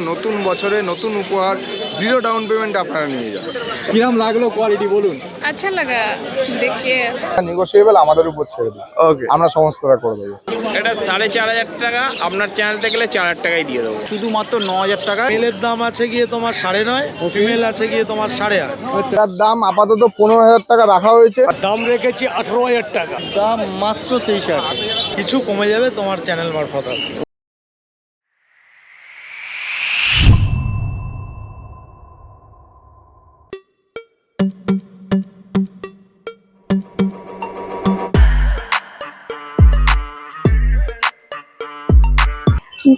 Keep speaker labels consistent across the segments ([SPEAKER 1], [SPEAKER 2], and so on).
[SPEAKER 1] নতুন বছরে নতুন উপহার, জিরো ডাউন পেমেন্ট আপনারা নিয়ে যান।
[SPEAKER 2] কিরম লাগলো কোয়ালিটি বলুন?
[SPEAKER 3] अच्छा लगा देख के।
[SPEAKER 1] নেগোশিয়েবল আমাদের উপর ছেড়ে দিন,
[SPEAKER 2] ওকে,
[SPEAKER 1] আমরা সমস্তটা করে দেবো।
[SPEAKER 4] এটা 4,500 টাকা, আপনার চ্যানেলতে গেলে 4,000 টাকায় দিয়ে দেবো, শুধুমাত্র 9,000 টাকা।
[SPEAKER 5] মেলের দাম আছে গিয়ে তোমার 9.5, ফিমেল আছে গিয়ে তোমার 8.5।
[SPEAKER 1] তার দাম আপাতত 15,000 টাকা রাখা হয়েছে।
[SPEAKER 5] দাম রেখেছি 18,000 টাকা, দাম মাত্র 23,000। কিছু কমে যাবে তোমার চ্যানেল মারফত আসলে।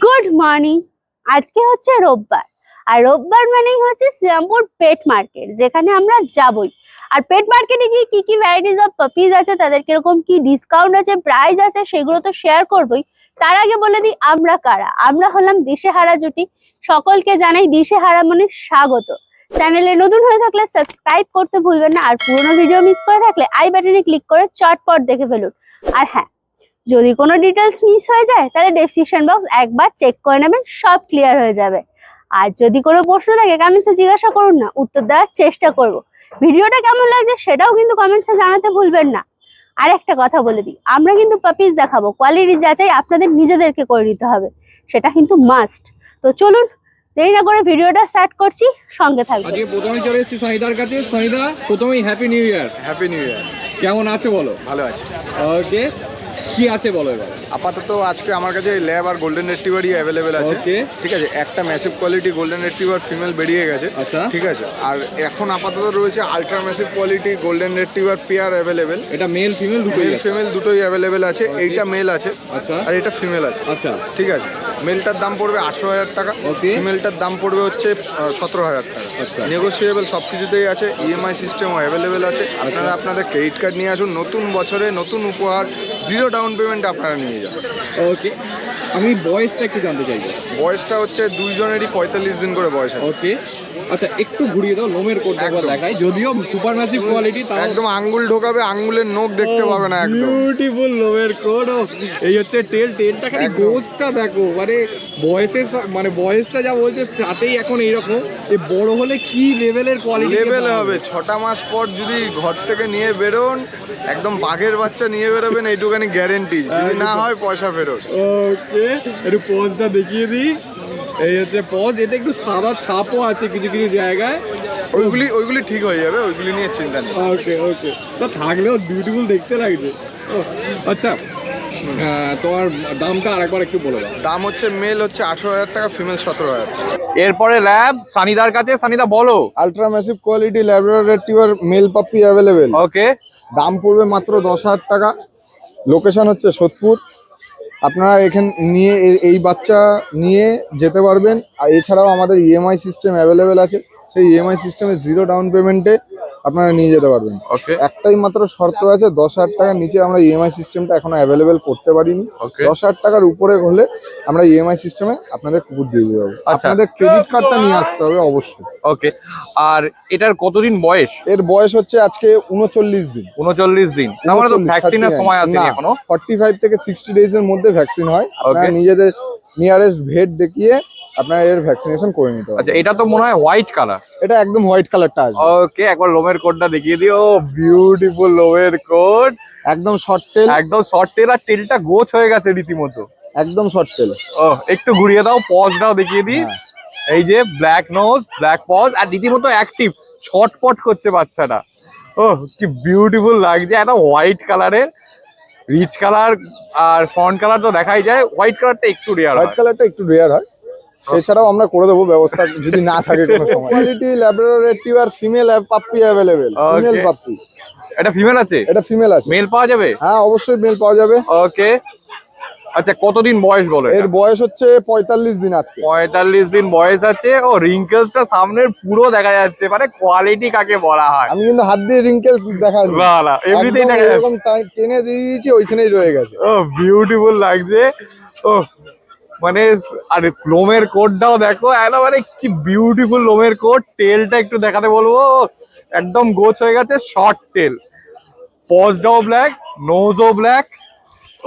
[SPEAKER 6] Good morning. আজকে হচ্ছে রোববার, আর রোববার মানেই হচ্ছে শ্রীরামপুর পেট মার্কেট, যেখানে আমরা যাবই। আর পেট মার্কেটে গিয়ে কি কি ভ্যারাইটিস অফ পাপিজ আছে, তাদের কিরকম কি ডিসকাউন্ট আছে, প্রাইস আছে, সেগুলো তো শেয়ার করবোই। তার আগে বলে দিই আমরা কারা। আমরা হলাম দিশেহারা জুটি। সকলকে জানাই দিশেহারা মানে স্বাগত। চ্যানেলে নতুন হয়ে থাকলে সাবস্ক্রাইব করতে ভুলবেন না, আর পুরোনো ভিডিও মিস করে থাকলে আই বাটনে ক্লিক করে চটপট দেখে ফেলুন। আর হ্যাঁ, যদি কোনো ডিটেলস মিস হয়ে যায় তাহলে ডেসক্রিপশন বক্স একবার চেক করে নেবেন, সব ক্লিয়ার হয়ে যাবে। আর যদি কোনো প্রশ্ন থাকে কমেন্টসে জিজ্ঞাসা করুন না, উত্তর দেওয়ার চেষ্টা করব। ভিডিওটা কেমন লাগছে সেটাও কিন্তু কমেন্টসে জানাতে ভুলবেন না। আর একটা কথা বলে দিই, আমরা কিন্তু পাপিস দেখাবো, কোয়ালিটি যাচাই আপনাদের নিজেদেরকে করে নিতে হবে, সেটা কিন্তু মাস্ট। তো চলুন দেরি না করে ভিডিওটা স্টার্ট করছি, সঙ্গে থাকবেন।
[SPEAKER 2] আজকে প্রথমে চলে এসেছি সনিদার কাছে। সনিদা, প্রথমেই happy new year.
[SPEAKER 1] Happy new year.
[SPEAKER 2] কেমন আছে বলো?
[SPEAKER 1] ভালো আছে।
[SPEAKER 2] ওকে, কি আছে বলো এবার?
[SPEAKER 1] আপাতত আজকে আমার কাছে ল্যাব আর গোল্ডেন রেট্রিভারই অ্যাভেলেবেল আছে।
[SPEAKER 2] Okay.
[SPEAKER 1] ঠিক আছে, একটা massive quality golden retriever female বেরিয়ে গেছে।
[SPEAKER 2] আচ্ছা।
[SPEAKER 1] ঠিক আছে, আর এখন আপাতত রয়েছে ultra massive quality golden retriever pair available.
[SPEAKER 2] এটা মেল ফিমেল দুটোই
[SPEAKER 1] মেল
[SPEAKER 2] আছে?
[SPEAKER 1] ফিমেল দুটোই অ্যাভেলেবেল আছে। এইটা মেল আছে
[SPEAKER 2] আচ্ছা
[SPEAKER 1] আর এটা ফিমেল আছে।
[SPEAKER 2] আচ্ছা,
[SPEAKER 1] ঠিক আছে, মেলটার দাম পড়বে 18,000 টাকা,
[SPEAKER 2] Okay.
[SPEAKER 1] ফিমেলটার দাম পড়বে হচ্ছে 17,000 টাকা।
[SPEAKER 2] আচ্ছা।
[SPEAKER 1] নেগোসিয়েবল সব কিছুতেই আছে, ইএমআই সিস্টেমও অ্যাভেলেবেল আছে। আপনারা আপনাদের ক্রেডিট কার্ড নিয়ে আসুন, নতুন বছরে নতুন উপহার, জিরো ডাউন পেমেন্ট আপনারা নিয়ে যান।
[SPEAKER 2] ওকে, আমি বয়সটা একটু জানতে চাইবো।
[SPEAKER 1] বয়সটা হচ্ছে দুইজনেরই 45 দিন করে বয়স আছে।
[SPEAKER 2] ওকে, আচ্ছা একটু ঘুরিয়ে দাও, লোমের কোট একবার
[SPEAKER 1] একদম।
[SPEAKER 2] দেখাই, যদিও সুপার ম্যাসিভ কোয়ালিটি, তাও
[SPEAKER 1] একদম আঙ্গুল ঢোকাবে, আঙ্গুলের নখ দেখতে পাবে না। একদম
[SPEAKER 2] বিউটিফুল লোমের কোট। এই হচ্ছে টেলটা খালি
[SPEAKER 1] একদম।
[SPEAKER 2] গোছটা দেখো, মানে মানে বয়সটা যা বলছে সাথেই এখন এইরকম। এই বড় হলে কি লেভেলের কোয়ালিটি
[SPEAKER 1] লেভেল হবে। 6টা মাস পর যদি ঘর থেকে নিয়ে বেরোন, একদম বাঘের বাচ্চা নিয়ে বেরোবেন, এইটুখানি গ্যারেন্টি। যদি না হয় পয়সা ফেরত।
[SPEAKER 2] ওকে, একটু পজটা দেখিয়ে দিই। এই হচ্ছে পজ, এটা একটু সাদা ছাপও আছে কিছু কিছু জায়গায়।
[SPEAKER 1] ওইগুলি ঠিক হয়ে যাবে, ওইগুলি নিয়ে চিন্তা নেই।
[SPEAKER 2] ওকে ওকে, তা থাকলেও বিউটিফুল দেখতে লাগছে। আচ্ছা, তোমার দামটা আরেকবার একটু বলে দাও।
[SPEAKER 1] দাম হচ্ছে মেল হচ্ছে 18,000 টাকা, ফিমেল 17,000।
[SPEAKER 2] এরপরে ল্যাব সানিদার কাছে। সানিদা বলো।
[SPEAKER 1] Ultra massive quality Labrador retriever male puppy available.
[SPEAKER 2] Okay,
[SPEAKER 1] দাম পড়বে মাত্র 10,000 টাকা। লোকেশন হচ্ছে সোদপুর। আপনারা এখানে নিয়ে এই বাচ্চা নিয়ে যেতে পারবেন। আর এছাড়াও আমাদের ইএমআই সিস্টেম অ্যাভেলেবেল আছে, সেই ইএমআই সিস্টেমে জিরো ডাউন পেমেন্টে আপনারা নিয়ে যেতে পারবেন।
[SPEAKER 2] ওকে,
[SPEAKER 1] একটাই মাত্র শর্ত আছে, 10,000 টাকার নিচে আমরা ইএমআই সিস্টেমটা এখনো অ্যাভেলেবেল করতে পারিনি।
[SPEAKER 2] Okay.
[SPEAKER 1] 10,000 টাকার উপরে হলে আমরা ইএমআই সিস্টেমে আপনাদের কুকুর দিয়ে দেবো।
[SPEAKER 2] আচ্ছা।
[SPEAKER 1] আপনাদের ক্রেডিট কার্ডটা নিয়ে আসতে হবে অবশ্যই।
[SPEAKER 2] ওকে, আর এটার কতদিন বয়স?
[SPEAKER 1] এর বয়স হচ্ছে আজকে 39 দিন।
[SPEAKER 2] 39 দিন, তাহলে তো
[SPEAKER 1] 39,
[SPEAKER 2] ভ্যাকসিনের
[SPEAKER 1] 39
[SPEAKER 2] সময় আছে
[SPEAKER 1] না,
[SPEAKER 2] এখনো।
[SPEAKER 1] 45 থেকে 60 ডেজ এর মধ্যে ভ্যাকসিন হয়। আপনারা
[SPEAKER 2] Okay.
[SPEAKER 1] নিজেদের নিয়ারেস্ট ভেট দেখিয়ে আপনারা এর ভ্যাকসিনেশন করে নিতে
[SPEAKER 2] আচ্ছা,
[SPEAKER 1] পারবেন।
[SPEAKER 2] এটা তো মনে হয় হোয়াইট কালার।
[SPEAKER 1] এটা একদম হোয়াইট কালারটা আছে।
[SPEAKER 2] ওকে, একবার লোমের কোটটা দেখিয়ে দিও। বিউটিফুল লোমের কোট,
[SPEAKER 1] একদম শর্ট টেল,
[SPEAKER 2] একদম শর্ট টেল, আর টেলটা গোছ হয়ে গেছে রীতিমতো।
[SPEAKER 1] একদম শর্ট টেল।
[SPEAKER 2] ও, একটু ঘুরিয়ে দাও, পজটাও দেখিয়ে দিই।
[SPEAKER 1] হ্যাঁ।
[SPEAKER 2] এই যে ব্ল্যাক নোজ, ব্ল্যাক পজ, আর রীতিমতো অ্যাক্টিভ, ছটপট করছে বাচ্চাটা। ও, কি বিউটিফুল লাগছে। একদম হোয়াইট কালারের, রিচ কালার আর ফন্ট কালার তো দেখাই যায়। হোয়াইট কালারটা একটু রেয়ার
[SPEAKER 1] হোয়াইট
[SPEAKER 2] হয়।
[SPEAKER 1] কালারটা একটু রেয়ার হয়, এছাড়াও আমরা করে দেবো ব্যবস্থা যদি না থাকে কোনো সময়। Quality Labrador retriever female puppy available. Female
[SPEAKER 2] Okay.
[SPEAKER 1] Puppy,
[SPEAKER 2] এটা ফিমেল আছে?
[SPEAKER 1] এটা ফিমেল আছে।
[SPEAKER 2] মেল পাওয়া যাবে?
[SPEAKER 1] হ্যাঁ, অবশ্যই মেল পাওয়া যাবে।
[SPEAKER 2] ওকে, আচ্ছা কতদিন বয়স বলো?
[SPEAKER 1] এর বয়স হচ্ছে 45 দিন আজকে।
[SPEAKER 2] 45 দিন বয়স আছে। ও, রিঙ্কেলসটা সামনের পুরো দেখা যাচ্ছে, মানে কোয়ালিটি কাকে বলা হয়।
[SPEAKER 1] আমি কিন্তু হাত দিয়ে রিঙ্কেলস দেখাই
[SPEAKER 2] না না, এমনিতেই দেখা যাচ্ছে।
[SPEAKER 1] টেনে দিয়ে দিয়েছি, ওইখানেই রয়ে গেছে।
[SPEAKER 2] ও, বিউটিফুল লাগছে। ও, মানে আর লোমের কোটটাও দেখো, একদম মানে কি বিউটিফুল লোমের কোট। টেলটা একটু দেখাতে বলবো, একদম গোছ হয়ে গেছে, শর্ট টেল, পজটাও ব্ল্যাক, নোজও ব্ল্যাক।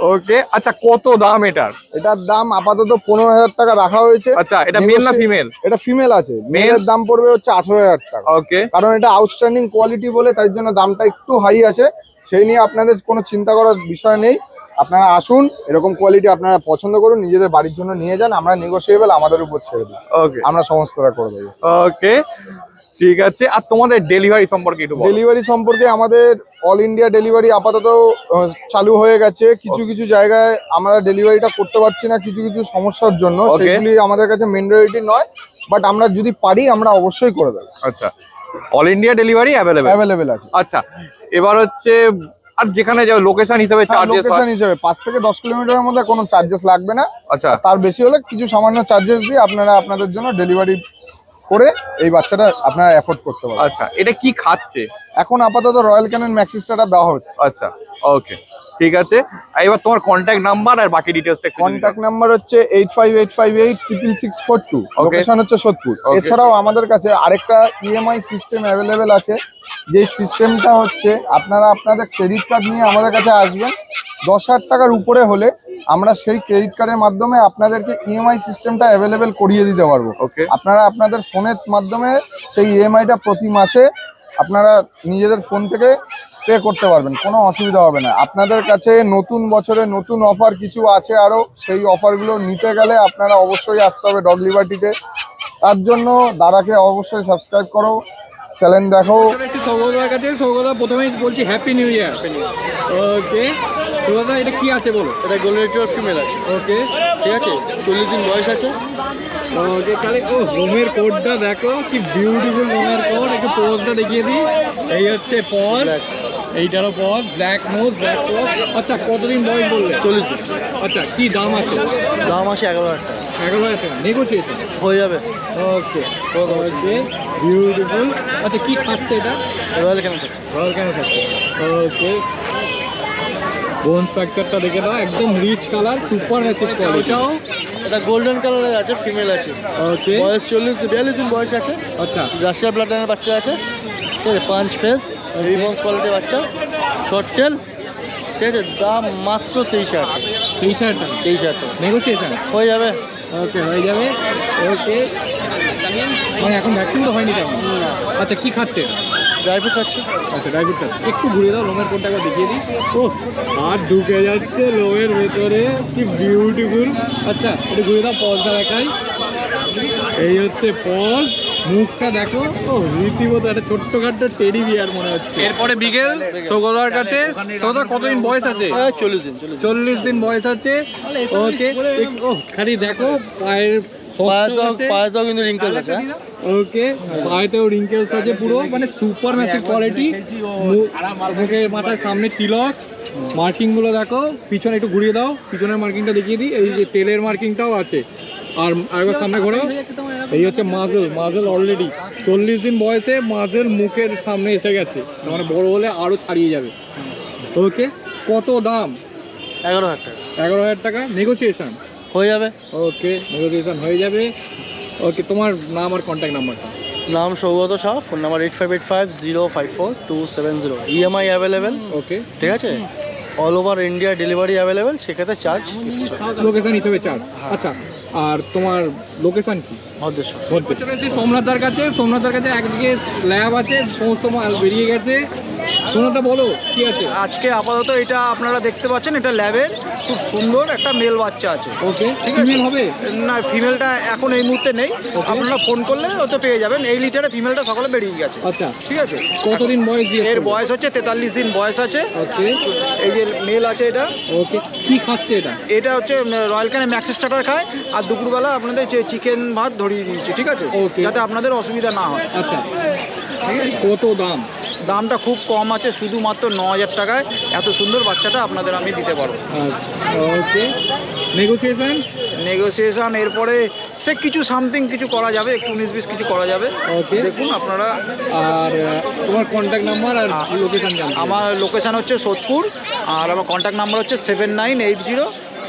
[SPEAKER 2] ও, ওকে, আচ্ছা কত দাম এটার?
[SPEAKER 1] এটার দাম আপাতত 15,000 টাকা রাখা হয়েছে।
[SPEAKER 2] আচ্ছা, এটা মেল না ফিমেল?
[SPEAKER 1] এটা ফিমেল আছে, মেলের দাম পড়বে হচ্ছে 18,000 টাকা।
[SPEAKER 2] ওকে,
[SPEAKER 1] কারণ এটা আউটস্ট্যান্ডিং কোয়ালিটি বলে তাই জন্য দামটা একটু হাই আছে, সেই নিয়ে আপনাদের কোনো চিন্তা করার বিষয় নেই। আপনারা আসুন, এরকম কোয়ালিটি আপনারা পছন্দ করুন, নিজেদের বাড়ির জন্য নিয়ে যান, আমরা নেগোসিয়েবল আমাদের উপর ছেড়ে দিই,
[SPEAKER 2] ওকে,
[SPEAKER 1] আমরা সমস্তটা করে দেবো।
[SPEAKER 2] ওকে, ঠিক আছে। আর তোমাদের ডেলিভারি সম্পর্কে একটু বলো।
[SPEAKER 1] ডেলিভারি সম্পর্কে আমাদের অল ইন্ডিয়া ডেলিভারি আপাতত চালু হয়ে গেছে। কিছু কিছু জায়গায় আমরা ডেলিভারিটা করতে পারছি না কিছু কিছু সমস্যার জন্য,
[SPEAKER 2] Okay.
[SPEAKER 1] সেগুলি আমাদের কাছে ম্যান্ডেটরি নয়, বাট আমরা যদি পারি আমরা অবশ্যই করে দেবো।
[SPEAKER 2] আচ্ছা, অল ইন্ডিয়া ডেলিভারি
[SPEAKER 1] অ্যাভেলেবেল আছে।
[SPEAKER 2] আচ্ছা, এবার হচ্ছে আর যেখানে যাও লোকেশন হিসেবে চার্জেস
[SPEAKER 1] লোকেশন হিসেবে 5 থেকে 10 কিলোমিটারের মধ্যে কোনো চার্জেস লাগবে না।
[SPEAKER 2] আচ্ছা,
[SPEAKER 1] তার বেশি হলে কিছু সামান্য চার্জেস দিয়ে আপনারা আপনাদের জন্য ডেলিভারি করে এই বাচ্চাটা আপনারা অ্যাফোর্ড করতে পারবেন।
[SPEAKER 2] আচ্ছা, এটা কি খাচ্ছে?
[SPEAKER 1] এখন আপাতত রয়্যাল ক্যানিন ম্যাক্সিসটা দেওয়া হচ্ছে।
[SPEAKER 2] আচ্ছা, ওকে, ঠিক আছে। আর এবার তোমার কন্ট্যাক্ট নাম্বার আর বাকি ডিটেলসটা একটু
[SPEAKER 1] কন্ট্যাক্ট নাম্বার হচ্ছে 8585866642।
[SPEAKER 2] Okay.
[SPEAKER 1] লোকেশন হচ্ছে সোদপুর।
[SPEAKER 2] Okay.
[SPEAKER 1] এছাড়াও আমাদের কাছে আরেকটা ইএমআই সিস্টেম অ্যাভেলেবেল আছে, যে সিস্টেমটা হচ্ছে আপনারা আপনাদের ক্রেডিট কার্ড নিয়ে আমাদের কাছে আসবেন। 10,000 টাকার উপরে হলে আমরা সেই ক্রেডিট কার্ডের মাধ্যমে আপনাদেরকে ইএমআই সিস্টেমটা অ্যাভেলেবেল করিয়ে দিতে পারবো।
[SPEAKER 2] ওকে,
[SPEAKER 1] আপনারা আপনাদের ফোনের মাধ্যমে সেই ইএমআইটা প্রতি মাসে আপনারা নিজেদের ফোন থেকে পে করতে পারবেন, কোনো অসুবিধা হবে না। আপনাদের কাছে নতুন বছরে নতুন অফার কিছু আছে আরও, সেই অফারগুলো নিতে গেলে আপনারা অবশ্যই আসতে হবে ডগ লিবার্টিতে। তার জন্য দাদাকে অবশ্যই সাবস্ক্রাইব করো, চ্যানেল দেখো।
[SPEAKER 7] সৌগতার কাছে সৌগতা প্রথমেই বলছি হ্যাপি নিউ ইয়ার। ওকে সৌগতা, এটা কি আছে বলো?
[SPEAKER 5] এটা গোল্ডেন রিট্রিভার ফিমেল আছে।
[SPEAKER 7] ওকে,
[SPEAKER 5] ঠিক আছে, 40 দিন বয়স আছে।
[SPEAKER 7] ওকে, তাহলে ও রোমের কোডটা দেখো, কি বিউটিফুল রোমের কোড। একটু পোজটা দেখিয়ে দিই। এই হচ্ছে পজ, এইটারও paws, black nose, black paws. আচ্ছা, কতদিন বয়স বললে?
[SPEAKER 5] 40 দিন।
[SPEAKER 7] আচ্ছা, কি দাম আছে?
[SPEAKER 5] দাম আছে 11,000 টাকা।
[SPEAKER 7] 11,000 টাকা নেগোসিয়েশন
[SPEAKER 5] হয়ে যাবে।
[SPEAKER 7] ওকে, ওকে, বিউটিফুল। আচ্ছা, কি খাচ্ছে এটা?
[SPEAKER 5] রয়্যাল ক্যানিন আছে।
[SPEAKER 7] রয়্যাল কেন খাচ্ছে? ওকে, বোন স্ট্রাকচারটা দেখে দাও, একদম rich colour, super massive quality.
[SPEAKER 5] এটা গোল্ডেন কালারের আছে, ফিমেল আছে।
[SPEAKER 7] ওকে,
[SPEAKER 5] বয়স 42 দিন বয়স আছে।
[SPEAKER 7] আচ্ছা,
[SPEAKER 5] রাশিয়া ব্লাড লাইনের বাচ্চা আছে। ঠিক আছে, পাঁচ ফেস, রিবন্স কোয়ালিটির বাচ্চা, শর্ট টেল। ঠিক আছে, দাম মাত্র 23,000 টাকা।
[SPEAKER 7] 23,000 টাকা
[SPEAKER 5] 23,000 টাকা
[SPEAKER 7] নেগোসিয়েশন।
[SPEAKER 5] হয়ে যাবে।
[SPEAKER 7] ওকে, হয়ে যাবে। ওকে, মানে এখন ভ্যাকসিন তো হয়নি তেমন। আচ্ছা, কি খাচ্ছে?
[SPEAKER 5] ড্রাই ফ্রুট আছে।
[SPEAKER 7] আচ্ছা, ড্রাই ফ্রুট খাচ্ছে। একটু ঘুরে দাও, লোমের কোডটা একবার দেখিয়ে দিই। ও, আর ঢুকে যাচ্ছে লোমের ভেতরে, কি বিউটিফুল। আচ্ছা, একটু ঘুরে দাও, পজটা দেখাই। এই হচ্ছে পজ, মুখটা দেখো। ও, রীতিমতো একটা ছোট্টখাট্ট টেডি বিয়ার মনে হচ্ছে। এরপরে বিকেল সৌগতার কাছে। সৌগতা, কতদিন বয়স আছে?
[SPEAKER 5] 40 দিন।
[SPEAKER 7] 40 দিন বয়স আছে। ওকে, ও খালি দেখো পায়ের
[SPEAKER 5] পায়েতেও কিন্তু রিঙ্কেল আছে।
[SPEAKER 7] ওকে, পায়েতেও রিঙ্কেলস আছে পুরো, মানে সুপার ম্যাসিভ কোয়ালিটি। মুখের মাথায় সামনে তিলক, মার্কিং গুলো দেখো। পিছনে একটু ঘুরিয়ে দাও, পিছনের মার্কিংটা দেখিয়ে দিই। এই যে টেলের মার্কিংটাও আছে। আর আরেকবার সামনে ঘোরাও। এই হচ্ছে মাজেল অলরেডি 40 দিন বয়সে মাজেল মুখের সামনে এসে গেছে, মানে বড় হলে আরো ছাড়িয়ে যাবে। ওকে, কত দাম?
[SPEAKER 5] 11,000 টাকা
[SPEAKER 7] 11,000 টাকা নেগোসিয়েশন
[SPEAKER 5] হয়ে যাবে।
[SPEAKER 7] ওকে, নেগোসিয়েশন হয়ে যাবে। ওকে, তোমার নাম আর কন্ট্যাক্ট নাম্বারটা?
[SPEAKER 5] নাম Saugata Shah, phone number 8585054270। EMI available.
[SPEAKER 7] Okay,
[SPEAKER 5] ঠিক আছে, all over India delivery available, সেক্ষেত্রে চার্জ
[SPEAKER 7] লোকেশন হিসেবে চার্জ। আচ্ছা, আর তোমার লোকেশন কি?
[SPEAKER 5] ভদ্রেশ্বর।
[SPEAKER 7] সোমনাথদার কাছে। সোমনাথদার কাছে একদিকে ল্যাব আছে, সমস্ত মাল বেরিয়ে গেছে। সোমনাথদা বলো কি আছে?
[SPEAKER 8] আজকে আপাতত এটা আপনারা দেখতে পাচ্ছেন, এটা ল্যাবের খুব সুন্দর একটা মেল বাচ্চা আছে।
[SPEAKER 7] ওকে,
[SPEAKER 8] ঠিক আছে।
[SPEAKER 7] ফিমেল হবে
[SPEAKER 8] না, ফিমেলটা এখন এই মুহূর্তে নেই। আপনারা ফোন করলে ওতে পেয়ে যাবেন। এই লিটারে ফিমেলটা সকালে বেরিয়ে গেছে।
[SPEAKER 7] আচ্ছা,
[SPEAKER 8] ঠিক আছে।
[SPEAKER 7] কতদিন বয়স দিয়ে?
[SPEAKER 8] এর বয়স হচ্ছে 43 দিন বয়স আছে।
[SPEAKER 7] ওকে,
[SPEAKER 8] এই যে মেল আছে এটা।
[SPEAKER 7] ওকে, কি খাচ্ছে এটা?
[SPEAKER 8] এটা হচ্ছে রয়্যাল ক্যানিন ম্যাক্সিস স্টার্টার খায়, আর দুপুরবেলা আপনাদের চিকেন ভাত ধরিয়ে দিয়েছি। ঠিক আছে,
[SPEAKER 7] Okay.
[SPEAKER 8] যাতে আপনাদের অসুবিধা না হয়।
[SPEAKER 7] আচ্ছা,
[SPEAKER 8] ঠিক আছে,
[SPEAKER 7] কত দাম?
[SPEAKER 8] দামটা খুব কম আছে, শুধুমাত্র 9,000 টাকায় এত সুন্দর বাচ্চাটা আপনাদের আমি দিতে পারবো।
[SPEAKER 7] আচ্ছা, ওকে, নেগোসিয়েশন।
[SPEAKER 8] নেগোসিয়েশন এরপরে সে কিছু সামথিং কিছু করা যাবে, একটু 19-20 কিছু করা যাবে।
[SPEAKER 7] ওকে,
[SPEAKER 8] দেখুন আপনারা।
[SPEAKER 7] আর তোমার কন্ট্যাক্ট নাম্বার আর লোকেশন জানতে?
[SPEAKER 8] আমার লোকেশান হচ্ছে সোদপুর, আর আমার কন্ট্যাক্ট নাম্বার হচ্ছে 7980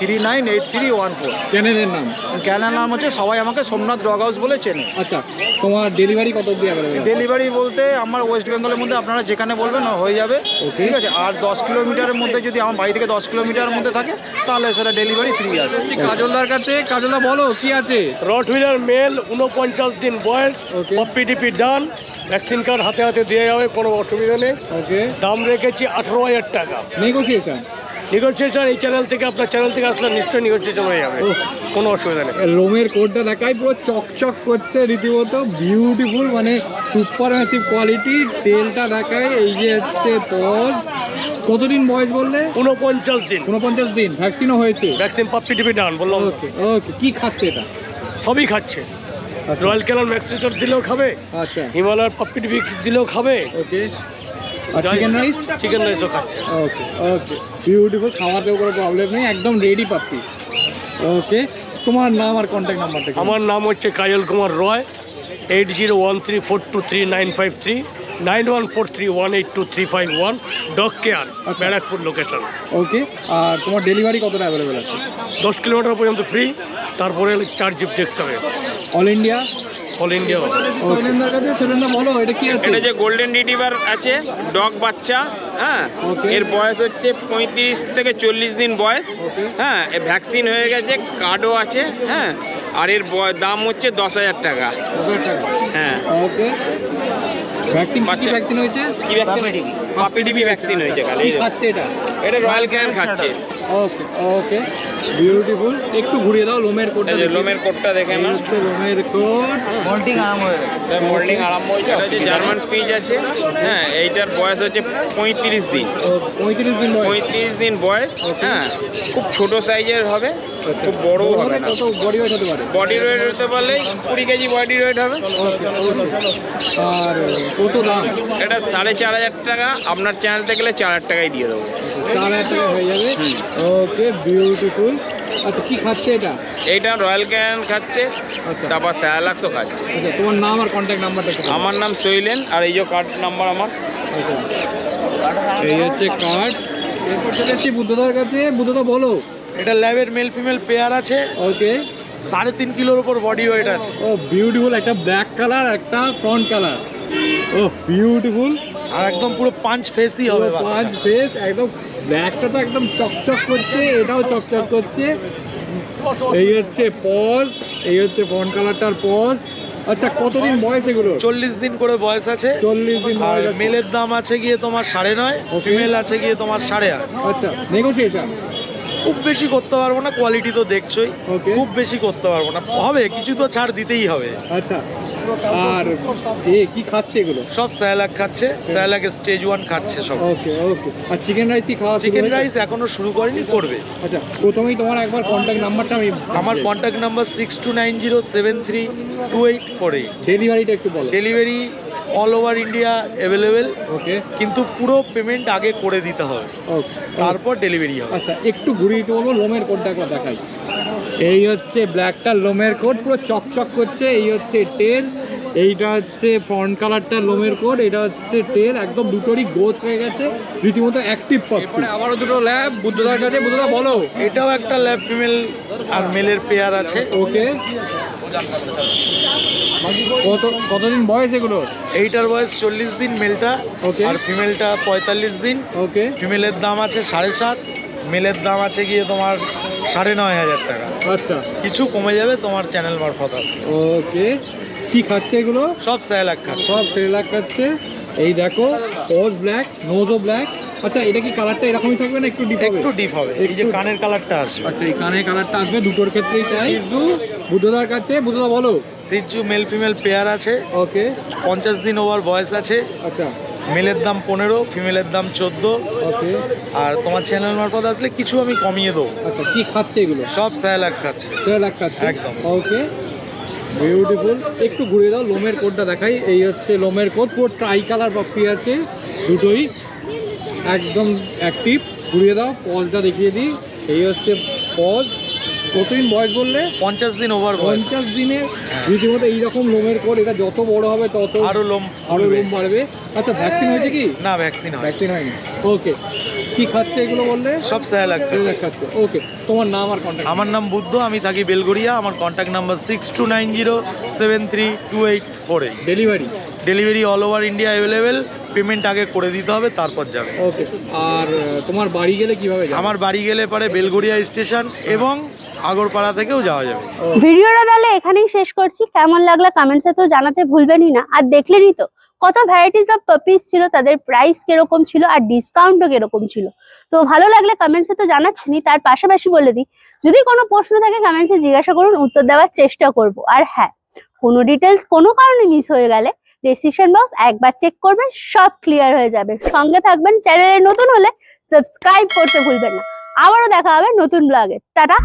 [SPEAKER 8] 398314।
[SPEAKER 7] চ্যানেলের নাম?
[SPEAKER 8] ক্যানাল নাম হচ্ছে, সবাই আমাকে সোমনাথ ডগ হাউস বলে চেনে।
[SPEAKER 7] আচ্ছা, তোমার ডেলিভারি কত অবধি অ্যাভেলেবেল?
[SPEAKER 8] ডেলিভারি বলতে আমার ওয়েস্ট বেঙ্গলের মধ্যে আপনারা যেখানে বলবেন হয়ে যাবে,
[SPEAKER 7] Okay.
[SPEAKER 8] ঠিক আছে। আর 10 কিলোমিটারের মধ্যে, যদি আমার বাড়ি থেকে 10 কিলোমিটারের মধ্যে থাকে, তাহলে সেটা ডেলিভারি ফ্রি আছে।
[SPEAKER 7] কাজলদার কাছে, কাজলদা বলো কি আছে?
[SPEAKER 5] রটভিলার মেল 49 দিন বয়স,
[SPEAKER 7] Okay.
[SPEAKER 5] পপি টিপি ডান, ভ্যাকসিন কার্ড হাতে হাতে দিয়ে যাবে, কোনো অসুবিধা নেই।
[SPEAKER 7] ওকে,
[SPEAKER 5] দাম রেখেছি 18,000 টাকা।
[SPEAKER 7] নেগোসিয়েশন?
[SPEAKER 5] নেগোসিয়েশন এই চ্যানেল থেকে, আপনার চ্যানেল থেকে আসলে নিশ্চয়ই নেগোসিয়েশন হয়ে যাবে,
[SPEAKER 7] ওহ।
[SPEAKER 5] কোনো অসুবিধা নেই।
[SPEAKER 7] লোমের কোটটা দেখাই, পুরো চকচক করছে রীতিমতো, বিউটিফুল, মানে সুপার ম্যাসিভ কোয়ালিটি। টেলটা দেখাই, এই যে হচ্ছে পজ। কতদিন বয়স বললে?
[SPEAKER 5] 49 দিন।
[SPEAKER 7] 49 দিন। ভ্যাকসিনও হয়েছে?
[SPEAKER 5] ভ্যাকসিন পপি টিপি ডান বললাম।
[SPEAKER 7] ওকে ওকে, কি খাচ্ছে এটা?
[SPEAKER 5] সবই খাচ্ছে।
[SPEAKER 7] আচ্ছা
[SPEAKER 5] রয়্যাল ক্যানাল ম্যাক্সিচর দিলেও খাবে,
[SPEAKER 7] আচ্ছা,
[SPEAKER 5] হিমালয়ার পপি টিপি দিলেও খাবে,
[SPEAKER 7] ওকে। আর চিকেন রাইস?
[SPEAKER 5] চিকেন রাইসও খাচ্ছে।
[SPEAKER 7] ওকে ওকে, বিউটিফুল, খাওয়াতেও কোনো প্রবলেম নেই, একদম রেডি পাপ্পি। ওকে, তোমার নাম আর কন্ট্যাক্ট নাম্বারটা?
[SPEAKER 5] আমার নাম হচ্ছে কাজল কুমার রয়, 8013423953, 9143182351, ডগ কেয়ার, ব্যারাকপুর লোকেশন।
[SPEAKER 7] ওকে, আর তোমার ডেলিভারি কতটা অ্যাভেলেবেল আছে?
[SPEAKER 5] 10 কিলোমিটার পর্যন্ত ফ্রি, তারপরে চার্জ দেখতে হবে।
[SPEAKER 7] All India?
[SPEAKER 5] All India.
[SPEAKER 7] শৈলেন্দার কাছে, শৈলেন্দা বলো এটা কি আছে?
[SPEAKER 4] এটা যে গোল্ডেন রিট্রিভার আছে, ডগ বাচ্চা, হ্যাঁ।
[SPEAKER 7] Okay.
[SPEAKER 4] এর বয়স হচ্ছে 35 থেকে 40 দিন বয়স,
[SPEAKER 7] Okay.
[SPEAKER 4] হ্যাঁ। ভ্যাকসিন হয়ে গেছে, কার্ডও আছে, হ্যাঁ। আর এর দাম হচ্ছে 10,000 টাকা, হ্যাঁ।
[SPEAKER 7] ওকে, ভ্যাকসিন কি
[SPEAKER 4] বাচ্চা-
[SPEAKER 7] ভ্যাকসিন হয়েছে?
[SPEAKER 4] কি ভ্যাকসিন? পাপি টিপি ভ্যাকসিন হয়েছে কাল।
[SPEAKER 7] কি খাচ্ছে এটা?
[SPEAKER 4] এটা রয়্যাল ক্যানাল খাচ্ছে।
[SPEAKER 7] ওকে ওকে, বিউটিফুল। একটু ঘুরিয়ে দাও লোমের কোটটা।
[SPEAKER 4] এই যে লোমের কোটটা দেখে না,
[SPEAKER 7] হচ্ছে লোমের কোট।
[SPEAKER 8] মল্টিং আরাম হয়ে গেছে।
[SPEAKER 4] মোল্ডিং আরম্ভ হয়েছে। এটা হচ্ছে জার্মান পিজ আছে, হ্যাঁ। এইটার বয়স হচ্ছে 35 দিন।
[SPEAKER 7] 35 দিন বয়স।
[SPEAKER 4] 35 দিন বয়স, হ্যাঁ। খুব ছোট সাইজের হবে, খুব বড়ও হবে না।
[SPEAKER 7] কত বডি ওয়েট হতে পারে?
[SPEAKER 4] বডি ওয়েট হতে পারলে 20 কেজি বডি ওয়েট হবে।
[SPEAKER 7] আর কত দাম?
[SPEAKER 4] এটা 4,500 টাকা, আপনার চ্যানেল থেকে গেলে 4,000 টাকায় দিয়ে দেবো।
[SPEAKER 7] 4,000 টাকা হয়ে যাবে। ওকে, বিউটিফুল। আচ্ছা, কি খাচ্ছে এটা?
[SPEAKER 4] এইটা রয়্যাল ক্যান খাচ্ছে,
[SPEAKER 7] আচ্ছা
[SPEAKER 4] তারপর স্যালাক্সও খাচ্ছে।
[SPEAKER 7] আচ্ছা, তোমার নাম আর কন্ট্যাক্ট নাম্বারটা?
[SPEAKER 4] আমার নাম শৈলেন, আর এই যে কার্ড নাম্বার আমার।
[SPEAKER 7] আচ্ছা, এই হচ্ছে কার্ড। এরপর চলে যাচ্ছি বুদ্ধদার কাছে। বুদ্ধদা বলো।
[SPEAKER 5] এটা ল্যাবের মেল ফিমেল পেয়ার আছে,
[SPEAKER 7] ওকে,
[SPEAKER 5] 3.5 কিলোর উপর বডি ওয়েট আছে।
[SPEAKER 7] ও বিউটিফুল, একটা ব্ল্যাক কালার, একটা ফ্রন্ট কালার। ও বিউটিফুল,
[SPEAKER 5] আর একদম পুরো পাঁচ ফেসই হবে।
[SPEAKER 7] পাঁচ ফেস, একদম ব্ল্যাকটা তো একদম চকচক করছে, এটাও চকচক করছে। এই হচ্ছে পজ, এই হচ্ছে ফ্রন্ট কালারটার পজ। আচ্ছা, কতদিন বয়স এগুলো?
[SPEAKER 5] 40 দিন করে বয়স আছে।
[SPEAKER 7] 40 দিন
[SPEAKER 5] আর
[SPEAKER 7] বয়স আছে।
[SPEAKER 5] মেলের দাম আছে গিয়ে তোমার 9.5,
[SPEAKER 7] Okay.
[SPEAKER 5] ফিমেল আছে গিয়ে তোমার 8.5।
[SPEAKER 7] আচ্ছা, নেগোসিয়েশন?
[SPEAKER 5] খুব বেশি করতে পারবো না, কোয়ালিটি তো দেখছোই।
[SPEAKER 7] Okay.
[SPEAKER 5] খুব বেশি করতে পারবো না, হবে কিছু তো ছাড় দিতেই হবে।
[SPEAKER 7] আচ্ছা, আর কি খাচ্ছে এগুলো?
[SPEAKER 5] সব স্যালাক খাচ্ছে, স্যালাক স্টেজ 1 খাচ্ছে সব।
[SPEAKER 7] ওকে ওকে, আর চিকেন রাইস কি খাওয়া?
[SPEAKER 5] চিকেন রাইস এখনো শুরু করেনি, করবে।
[SPEAKER 7] আচ্ছা, প্রথমেই তোমার একবার কন্ট্যাক্ট নাম্বারটা আমি।
[SPEAKER 5] আমার কন্ট্যাক্ট নাম্বার 6290732848।
[SPEAKER 7] ডেলিভারিটা একটু বলো।
[SPEAKER 5] Delivery all over India available,
[SPEAKER 7] okay
[SPEAKER 5] কিন্তু পুরো পেমেন্ট আগে করে দিতে হবে,
[SPEAKER 7] ওকে,
[SPEAKER 5] তারপর ডেলিভারি হবে।
[SPEAKER 7] আচ্ছা, একটু ঘুরিয়ে দিতে বলবো, লোমের কোটটা একবার দেখাই। এই হচ্ছে ব্ল্যাকটা লোমের কোট, পুরো চকচক করছে। এই হচ্ছে টেল, এইটা হচ্ছে ফ্রন্ট কালারটা লোমের কোট, এটা হচ্ছে টেল, একদম দুটোরই গোছ হয়ে গেছে, রীতিমতো অ্যাক্টিভ পাপ্পি। আবারও দুটো ল্যাব বুদ্ধদার কাছে। বুদ্ধদা বলো।
[SPEAKER 5] এটাও একটা ল্যাব ফিমেল আর মেলের পেয়ার আছে।
[SPEAKER 7] ওকে, কতদিন বয়স এগুলো?
[SPEAKER 5] এইটার বয়স 40 দিন মেলটা,
[SPEAKER 7] Okay.
[SPEAKER 5] আর ফিমেলটা 45 দিন।
[SPEAKER 7] ওকে,
[SPEAKER 5] ফিমেলের দাম আছে 7.5, মেলের দাম আছে গিয়ে তোমার 9,500 টাকা।
[SPEAKER 7] আচ্ছা,
[SPEAKER 5] কিছু কমে যাবে তোমার চ্যানেল মারফত আসলে।
[SPEAKER 7] ওকে, কি খাচ্ছে এগুলো?
[SPEAKER 5] সব স্যালাক খাচ্ছে।
[SPEAKER 7] সব সেরেলাক খাচ্ছে। এই দেখো, পজ ব্ল্যাক, নোজও ব্ল্যাক। আচ্ছা, এটা কি কালারটা এরকমই থাকবে না একটু ডিপ হবে?
[SPEAKER 5] একটু ডিপ হবে, এই যে কানের কালারটা আসবে।
[SPEAKER 7] আচ্ছা, এই কানের কালারটা আসবে, দুটোর ক্ষেত্রেই তাই। বুদ্ধদার কাছে। বুদ্ধদা বলো।
[SPEAKER 5] সিজু মেল ফিমেল পেয়ার আছে,
[SPEAKER 7] ওকে,
[SPEAKER 5] 50 দিন ওভার বয়স আছে।
[SPEAKER 7] আচ্ছা,
[SPEAKER 5] মেলের দাম 15, ফিমেলের দাম 14।
[SPEAKER 7] ওকে,
[SPEAKER 5] আর তোমার চ্যানেল মারফত আসলে কিছু আমি কমিয়ে দেবো।
[SPEAKER 7] আচ্ছা, কি খাচ্ছে এগুলো?
[SPEAKER 5] সব স্যালাক খাচ্ছে।
[SPEAKER 7] সেরেলাক খাচ্ছে,
[SPEAKER 5] একদম।
[SPEAKER 7] ওকে, বিউটিফুল। একটু ঘুরে দাও, লোমের কোটটা দেখাই। এই হচ্ছে লোমের কোট, পুরো ট্রাই কালার পাপ্পি আছে, দুটোই একদম অ্যাক্টিভ। ঘুরিয়ে দাও, পজটা দেখিয়ে দিই। এই হচ্ছে পজ। কতদিন বয়স বললে?
[SPEAKER 5] 50 দিন ওভার বয়স।
[SPEAKER 7] 50 দিনে রীতিমতো এইরকম লোমের কোট। এটা যত বড় হবে তত
[SPEAKER 5] আরো লোম
[SPEAKER 7] আরো লোম বাড়বে। আচ্ছা, ভ্যাকসিন হয়েছে কি?
[SPEAKER 5] না, ভ্যাকসিন হয়।
[SPEAKER 7] ভ্যাকসিন হয়নি। ওকে, কি খাচ্ছে এগুলো বললে?
[SPEAKER 5] সব স্যালাড
[SPEAKER 7] খাচ্ছে। ওকে, তোমার নাম আর কন্ট্যাক্ট?
[SPEAKER 5] আমার নাম বুদ্ধ, আমি থাকি বেলগড়িয়া। আমার contact number 6290732848। Delivery all over India available. Payment আগে করে দিতে হবে, তারপর যাবে।
[SPEAKER 7] ওকে, আর তোমার বাড়ি গেলে কিভাবে যাবে?
[SPEAKER 5] আমার বাড়ি গেলে পরে বেলগড়িয়া স্টেশন এবং আগরপাড়া থেকেও যাওয়া যাবে।
[SPEAKER 6] ভিডিওটা তাহলে এখানেই শেষ করছি। কেমন লাগলো কমেন্টসে তো জানাতে ভুলবেনই না। আর দেখলেনই তো কত ভ্যারাইটিস অফ পাপিস ছিল, তাদের প্রাইস কিরকম ছিল আর ডিসকাউন্টও কিরকম ছিল। তো ভালো লাগলে কমেন্টসে তো জানাচ্ছেনই, তার পাশাপাশি বলে দিই যদি কোনো প্রশ্ন থাকে কমেন্টসে জিজ্ঞাসা করুন, উত্তর দেওয়ার চেষ্টা করব। আর হ্যাঁ, কোনো ডিটেলস কোনো কারণে মিস হয়ে গেলে ডেসক্রিপশন বক্স একবার চেক করবেন, সব ক্লিয়ার হয়ে যাবে। সঙ্গে থাকবেন, চ্যানেলে নতুন হলে সাবস্ক্রাইব করতে ভুলবেন না। আবারও দেখা হবে নতুন ব্লগে। টাটা।